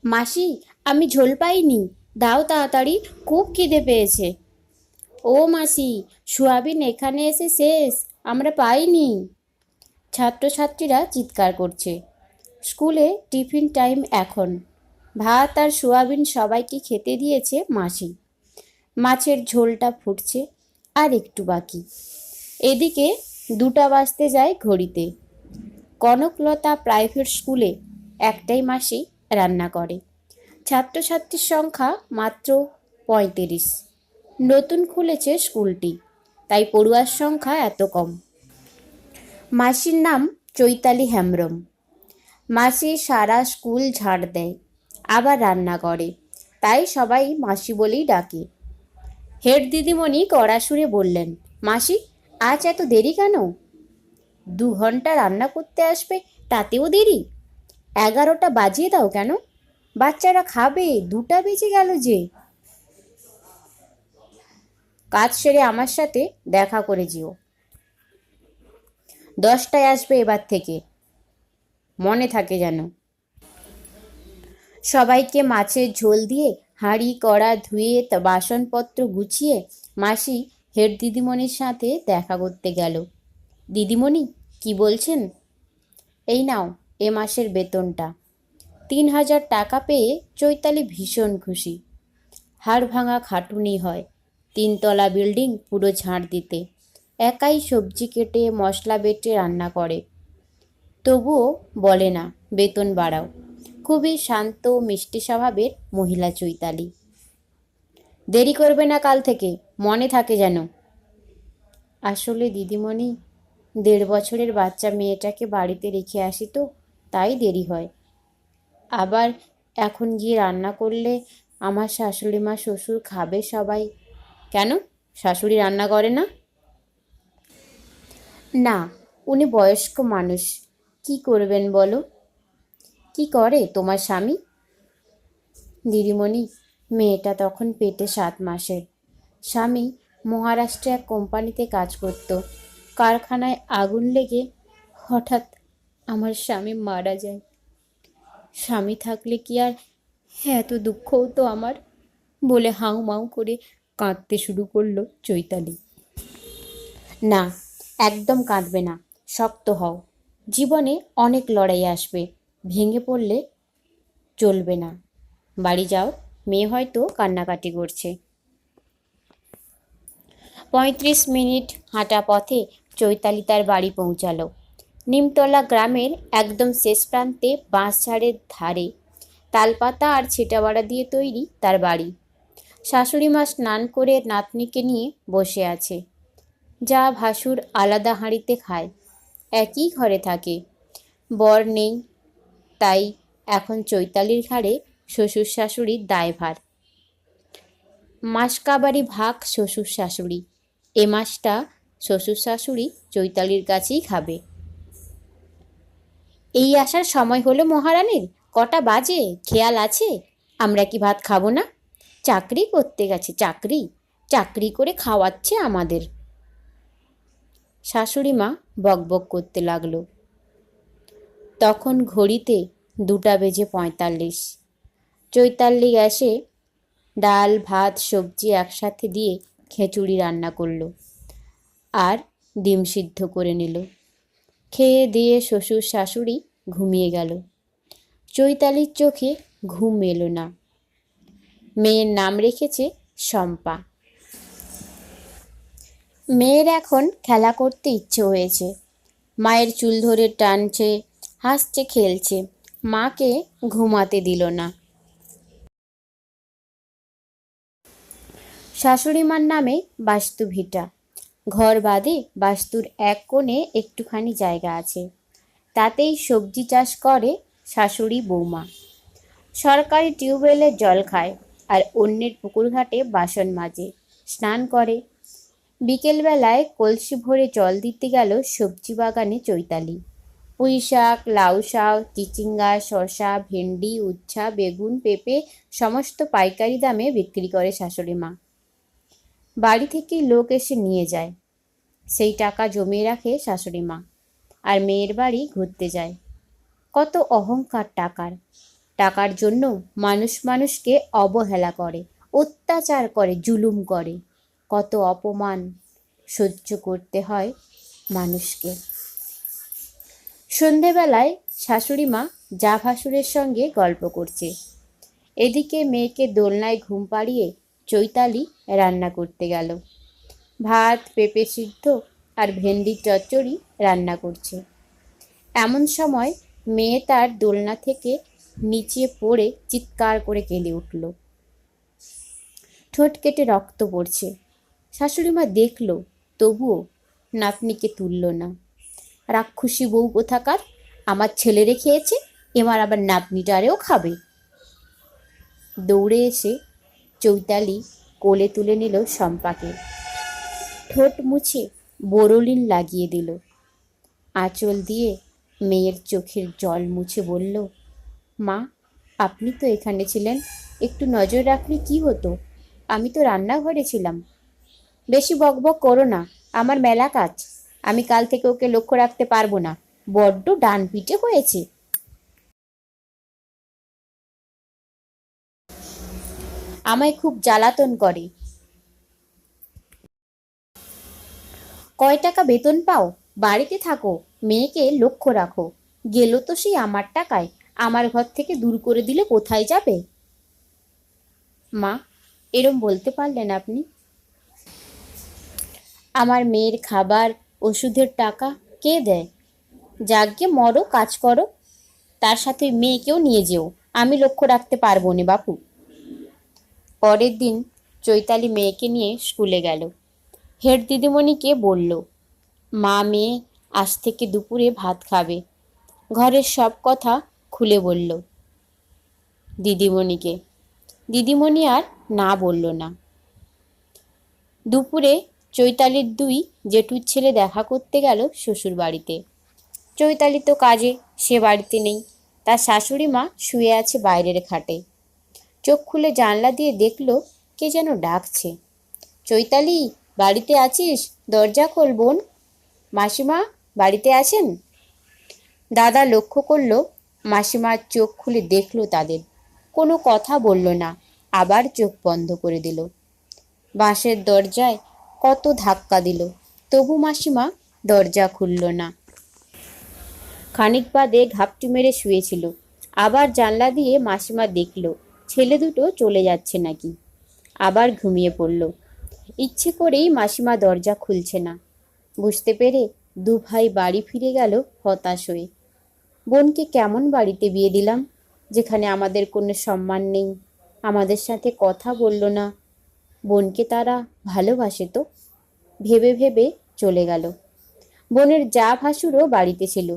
মাসি, আমি ঝোল পাইনি, দাও তাড়াতাড়ি, খুব খিদে পেয়েছে। ও মাসি, সোয়াবিন এখানে এসে শেষ, আমরা পাইনি। ছাত্রছাত্রীরা চিৎকার করছে। স্কুলে টিফিন টাইম এখন। ভাত আর সোয়াবিন সবাইকে খেতে দিয়েছে মাসি। মাছের ঝোলটা ফুটছে, আর একটু বাকি। এদিকে 2টা বাজতে যায় ঘড়িতে। কনকলতা প্রাইভেট স্কুলে একটাই মাসি রান্না করে। ছাত্রছাত্রীর সংখ্যা মাত্র 35। নতুন খুলেছে স্কুলটি, তাই পড়ুয়ার সংখ্যা এত কম। মাসির নাম চৈতালি হেমব্রম। মাসি সারা স্কুল ঝাড় দেয়, আবার রান্না করে, তাই সবাই মাসি বলেই ডাকে। হেড দিদিমণি কড়া সুরে বললেন, মাসি, আজ এত দেরি কেন? 2 ঘন্টা রান্না করতে আসবে, তাতেও দেরি? 11টা বাজিয়ে দাও কেন? বাচ্চারা খাবে, 2টা বেজে গেল যে। কাজ সেরে আমার সাথে দেখা করে যেও। 10টায় আসবে এবার থেকে, মনে থাকে যেন। সবাইকে মাছের ঝোল দিয়ে হাঁড়ি কড়া ধুয়ে বাসনপত্র গুছিয়ে মাসি হেড দিদিমণির সাথে দেখা করতে গেল। দিদিমণি, কি বলছেন? এই নাও এ মাসের বেতনটা। 3000 টাকা পেয়ে চৈতালি ভীষণ খুশি। হাড় ভাঙা খাটুনি হয়, 3তলা বিল্ডিং পুরো ঝাড় দিতে। একাই সবজি কেটে মশলা বেটে রান্না করে, তবুও বলে না বেতন বাড়াও। খুবই শান্ত মিষ্টি স্বভাবের মহিলা চৈতালি। দেরি করবে না কাল থেকে, মনে থাকে যেন। আসলে দিদিমণি, 1.5 বছরের বাচ্চা মেয়েটাকে বাড়িতে রেখে আসি তো, তাই দেরি হয়। আবার এখন গিয়ে রান্না করলে আমার শাশুড়ি মা শ্বশুর খাবে সবাই। কেন, শাশুড়ি রান্না করে না? না, উনি বয়স্ক মানুষ, কি করবেন বলো? কি করে তোমার স্বামী? দিদিমণি, মেয়েটা তখন পেটে 7 মাসের। স্বামী মহারাষ্ট্রে এক কোম্পানিতে কাজ করত। কারখানায় আগুন লেগে হঠাৎ আমার স্বামী মারা যায়। স্বামী থাকলে কি আর এত দুঃখ হতো আমার? বলে হাউ মাউ করে কাঁদতে শুরু করলো চৈতালি। না, একদম কাঁদবে না, শক্ত হও। জীবনে অনেক লড়াই আসবে, ভেঙে পড়লে চলবে না। বাড়ি যাও, মেয়ে হয়তো কান্নাকাটি করছে। 35 মিনিট হাঁটা পথে চৈতালি তার বাড়ি পৌঁছালো। নিমতলা গ্রামের একদম শেষ প্রান্তে বাঁশঝাড়ের ধারে তালপাতা আর ছিটাবাড়া দিয়ে তৈরি তার বাড়ি। শাশুড়ি মা স্নান করে নাতনিকে নিয়ে বসে আছে। যা ভাসুর আলাদা হাঁড়িতে খায়, একই ঘরে থাকে। বর নেই, তাই এখন চৈতালির ঘাড়ে শ্বশুর শাশুড়ির দায়ভার। মাসকাবারি ভাগ শ্বশুর শাশুড়ি। এ মাসটা শ্বশুর শাশুড়ি চৈতালির কাছেই খাবে। এই আসার সময় হলো মহারানীর, কটা বাজে খেয়াল আছে? আমরা কি ভাত খাবো না? চাকরি করতে গেছে, চাকরি চাকরি করে খাওয়াচ্ছে আমাদের। শাশুড়ি মা বকবক করতে লাগলো। তখন ঘড়িতে 2:45। চৈতালি গ্যাসে ডাল ভাত সবজি একসাথে দিয়ে খিচুড়ি রান্না করলো আর ডিম সিদ্ধ করে নিল। খেয়ে দিয়ে শ্বশুর শাশুড়ি ঘুমিয়ে গেল। চৈতালির চোখে ঘুম এলো না। মেয়ের নাম রেখেছে শম্পা। মেয়ের এখন খেলা করতে ইচ্ছে হয়েছে। মায়ের চুল ধরে টানছে, হাসছে, খেলছে। মাকে ঘুমাতে দিল না। শাশুড়িমার নামে বাস্তু ভিটা। ঘর বাদে বাস্তুর এক কোণে একটুখানি জায়গা আছে, তাতেই সবজি চাষ করে শাশুড়ি বৌমা। সরকারি টিউবওয়েলের জল খায় আর অন্যের পুকুরঘাটে বাসন মাজে, স্নান করে। বিকেলবেলায় কলসি ভরে জল দিতে গেল সবজি বাগানে চৈতালি। পুঁই শাক, লাউ শাক, চিচিঙ্গা, শসা, ভেন্ডি, উচ্ছা, বেগুন, পেঁপে সমস্ত পাইকারি দামে বিক্রি করে শাশুড়ি মা। বাড়ি থেকে লোক এসে নিয়ে যায়, সেই টাকা জমিয়ে রাখে শাশুড়ি মা, আর মেয়ের বাড়ি ঘুরতে যায়। কত অহংকার টাকার! টাকার জন্য মানুষ মানুষকে অবহেলা করে, অত্যাচার করে, জুলুম করে। কত অপমান সহ্য করতে হয় মানুষকে। সন্ধেবেলায় শাশুড়ি মা যা ভাসুরের সঙ্গে গল্প করছে, এদিকে মেয়েকে দোলনায় ঘুম পাড়িয়ে চৈতালি রান্না করতে গেল। ভাত, পেঁপে সিদ্ধ আর ভেন্ডির চচ্চড়ি রান্না করছে। এমন সময় মেয়ে তার দোলনা থেকে নিচে পড়ে চিৎকার করে কেঁদে উঠল। ঠোঁট কেটে রক্ত পড়ছে। শাশুড়িমা দেখল, তবুও নাতনিকে তুলল না। রাক্ষসী বউ কোথাকার, আমার ছেলেরে খেয়েছে, এবার আবার নাতনিটারেও খাবে। দৌড়ে এসে চৈতালি কোলে তুলে নিল শম্পাকে। ঠোঁট মুছে বোরোলিন লাগিয়ে দিল। আঁচল দিয়ে মেয়ের চোখের জল মুছে বলল, মা, আপনি তো এখানে ছিলেন, একটু নজর রাখলে কি হতো? আমি তো রান্নাঘরে ছিলাম। বেশি বকবক করো না, আমার মেলা কাজ। আমি কাল থেকে ওকে লক্ষ্য রাখতে পারবো না, বড্ড ডান পিটে হয়েছে। আমায় খুব জ্বালাতন করে। কয় টাকা বেতন পাও? বাড়িতে থাকো, মেয়েকে লক্ষ্য রাখো। গেল তো সেই আমার টাকায়, আমার ঘর থেকে দূর করে দিলে কোথায় যাবে? মা, এরম বলতে পারলেন আপনি? আমার মেয়ের খাবার, ওষুধের টাকা কে দেয়? যাগ্গে মরো, কাজ করো, তার সাথে মেয়েকেও নিয়ে যেও। আমি লক্ষ্য রাখতে পারবো না বাপু। পরের দিন চৈতালি মেয়েকে নিয়ে স্কুলে গেল। হেড দিদিমণিকে বলল, মা মেয়ে আজ থেকে দুপুরে ভাত খাবে। ঘরের সব কথা খুলে বলল দিদিমণিকে। দিদিমণি আর না বলল না। দুপুরে চৈতালির দুই জেঠুর ছেলে দেখা করতে গেল শ্বশুর বাড়িতে। চৈতালি তো কাজে, সে বাড়িতে নেই। তার শাশুড়ি মা শুয়ে আছে বাইরের খাটে। চোখ খুলে জানলা দিয়ে দেখল কে যেন ডাকছে, চৈতালি, বাড়িতে আছিস? দরজা খোল বোন। মাসিমা বাড়িতে আছেন? দাদা লক্ষ্য করল, মাসিমার চোখ খুলে দেখল তাদের। কোনো কথা বলল না, আবার চোখ বন্ধ করে দিল। বাঁশের দরজায় কত ধাক্কা দিল, তবু মাসিমা দরজা খুলল না। খানিক বাদে ঘাপটি মেরে শুয়েছিল। আবার জানলা দিয়ে মাসিমা দেখল ছেলে দুটো চলে যাচ্ছে নাকি। আবার ঘুমিয়ে পড়ল। ইচ্ছে করেই মাসিমা দরজা খুলছে না। বুঝতে পেরে দু ভাই বাড়ি ফিরে গেল হতাশ হয়ে। বোনকে কেমন বাড়িতে বিয়ে দিলাম, যেখানে আমাদের কোনো সম্মান নেই, আমাদের সাথে কথা বলল না। বোনকে তারা ভালোবাসে তো? ভেবে ভেবে চলে গেল। বোনের যা ভাসুরও বাড়িতে ছিল,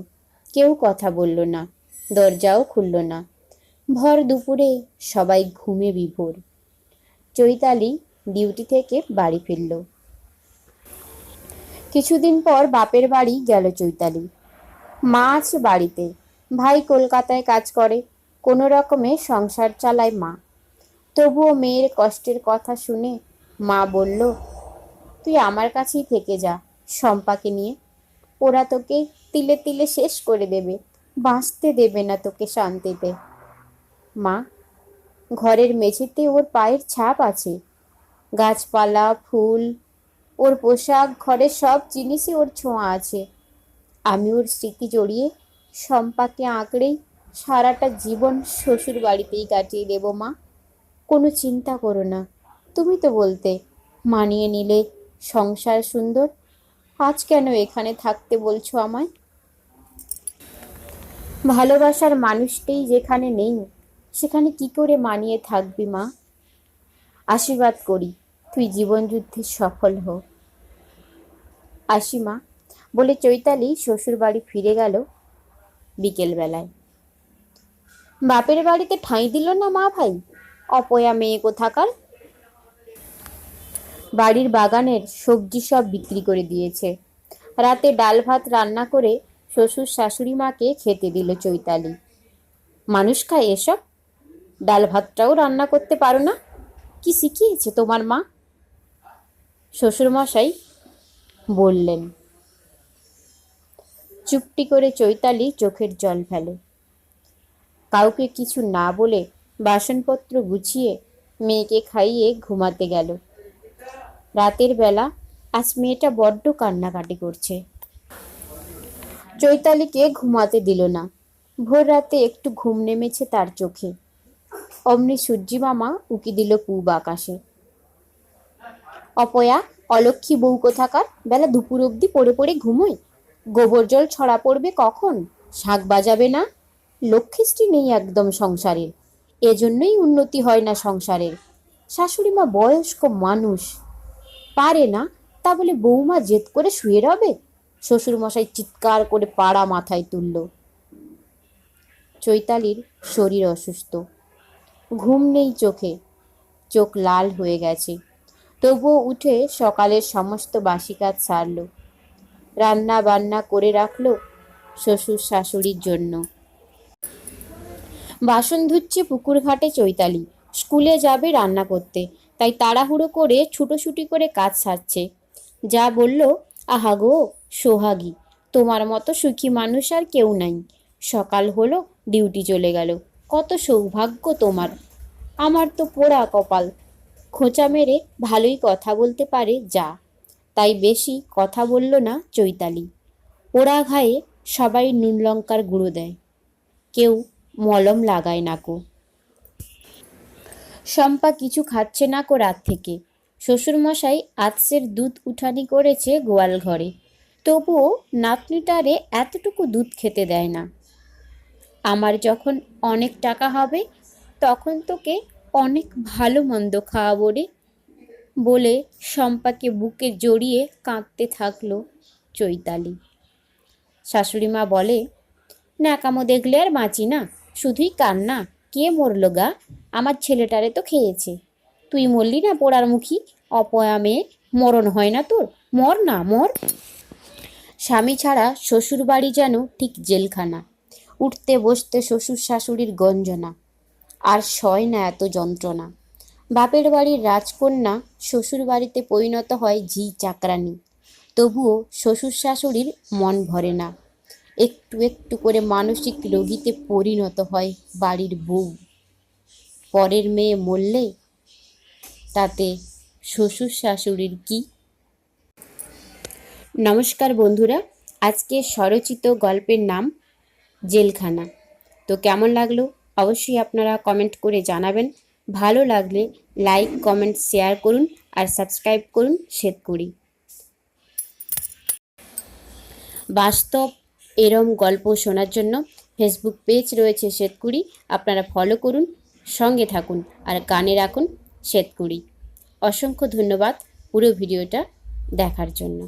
কেউ কথা বলল না, দরজাও খুলল না। ভর দুপুরে সবাই ঘুমে বিভোর। চৈতালি ডিউটি থেকে বাড়ি ফিরল। কিছুদিন পর বাপের বাড়ি গেল চৈতালি। মা আছে বাড়িতে, ভাই কলকাতায় কাজ করে, কোনো রকমে সংসার চালায় মা। তবুও মেয়ের কষ্টের কথা শুনে মা বলল, তুই আমার কাছেই থেকে যা শম্পাকে নিয়ে। ওরা তোকে তিলে তিলে শেষ করে দেবে, বাঁচতে দেবে না তোকে শান্তিতে। মা, ঘরের মেঝেতে ওর পায়ের ছাপ আছে, গাছপালা, ফুল, ওর পোশাক, ঘরের সব জিনিসই ওর ছোঁয়া আছে। আমি ওর স্মৃতি জড়িয়ে শম্পাকে আঁকড়েই সারাটা জীবন শ্বশুর বাড়িতেই কাটিয়ে দেব মা। কোনো চিন্তা করো না, তুমি তো বলতে মানিয়ে নিলে সংসার সুন্দর, আজ কেন এখানে থাকতে বলছো আমায়? ভালোবাসার মানুষটাই যেখানে নেই, সেখানে কি করে মানিয়ে থাকবি মা? আশীর্বাদ করি তুই জীবনযুদ্ধে সফল হ। আসি মা, বলে চৈতালি শ্বশুর বাড়ি ফিরে গেল বিকেলবেলায়। বাপের বাড়িতে ঠাঁই দিল না মা ভাই, অপয়া মেয়ে কোথাকার। বাড়ির বাগানের সবজি সব বিক্রি করে দিয়েছে। রাতে ডাল ভাত রান্না করে শ্বশুর শাশুড়ি মাকে খেতে দিল চৈতালি। মানুষ খায় এসব? ডাল ভাতটাও রান্না করতে পারো না? কি শিখিয়েছে তোমার মা? শ্বশুরমশাই বললেন। চুপটি করে চৈতালি চোখের জল ফেলে। কাউকে কিছু না বলে বাসনপত্র গুছিয়ে মেয়েকে খাইয়ে ঘুমাতে গেল। রাতের বেলা আজ মেয়েটা বড্ড কান্নাকাটি করছে। চৈতালিকে ঘুমাতে দিল না। ভোর রাতে একটু ঘুম নেমেছে তার চোখে। অমনি সূর্যি মামা উকি দিল পূব আকাশে। অপয়া, অলক্ষী বউ কোথাকার, বেলা দুপুর অবধি পড়ে পড়ে ঘুমোয়। গোবর জল ছড়া পড়বে কখন, শাক বাজাবে না। লক্ষ্মীষ্টি নেই একদম সংসারের, এজন্যই উন্নতি হয় না সংসারের। শাশুড়ি মা বয়স্ক মানুষ, পারে না, তা বলে বৌমা জেদ করে শুয়ে রবে। শ্বশুর মশাই চিৎকার করে পাড়া মাথায় তুলল। চৈতালির শরীর অসুস্থ, ঘুম নেই চোখে, চোখ লাল হয়ে গেছে। তবুও উঠে সকালের সমস্ত বাসি কাজ সারল। রান্না বান্না করে রাখলো শ্বশুর শাশুড়ির জন্য। বাসন ধুচ্ছে পুকুর ঘাটে চৈতালি। স্কুলে যাবে রান্না করতে, তাই তাড়াহুড়ো করে ছুটোছুটি করে কাজ সারছে। যা বলল, আহা গো সোহাগী, তোমার মতো সুখী মানুষ আর কেউ নাই। সকাল হলো, ডিউটি চলে গেল, কত সৌভাগ্য তোমার। আমার তো পোড়া কপাল। খোঁচা মেরে ভালোই কথা বলতে পারে যা, তাই বেশি কথা বলল না চৈতালি। পোড়া ঘায়ে সবাই নুন লঙ্কার গুঁড়ো দেয়, কেউ মলম লাগায় না কো। শম্পা কিছু খাচ্ছে না কো রাত থেকে। শ্বশুরমশাই আতসের দুধ উঠানি করেছে গোয়াল ঘরে, তবুও নাতনিটারে এতটুকু দুধ খেতে দেয় না। আমার যখন অনেক টাকা হবে তখন তোকে অনেক ভালো মন্দ খাওয়াবো রে, বলে শম্পাকে বুকে জড়িয়ে কাঁদতে থাকলো চৈতালি। শাশুড়িমা বলে, ন্যাকামো দেখলে আর বাঁচি না, শুধুই কান্না। কে মরলো গা? আমার ছেলেটারে তো খেয়েছে। তুই মরলি না পোড়ার মুখী অপয়া মেয়ে, মরণ হয় না তোর? মর না, মর। স্বামী ছাড়া শ্বশুর বাড়ি যেন ঠিক জেলখানা। উঠতে বসতে শ্বশুর শাশুড়ির গঞ্জনা, আর সয় না এত যন্ত্রণা। বাপের বাড়ির রাজকন্যা শ্বশুর বাড়িতে পরিণত হয় ঝি চাকরানি, তবুও শ্বশুর শাশুড়ির মন ভরে না। একটু একটু করে মানসিক রোগীতে পরিণত হয় বাড়ির বউ। পরের মেয়ে মরলে তাতে শ্বশুর শাশুড়ির কি? নমস্কার বন্ধুরা, আজকে স্বরচিত গল্পের নাম জেলখানা। তো কেমন লাগলো অবশ্যই আপনারা কমেন্ট করে জানাবেন। ভালো লাগলে লাইক কমেন্ট শেয়ার করুন আর সাবস্ক্রাইব করুন শ্বেতকুড়ি। বাস্তব এরম গল্প শোনার জন্য ফেসবুক পেজ রয়েছে শ্বেতকুড়ি, আপনারা ফলো করুন, সঙ্গে থাকুন আর কানে রাখুন শ্বেতকুড়ি। অসংখ্য ধন্যবাদ পুরো ভিডিওটা দেখার জন্য।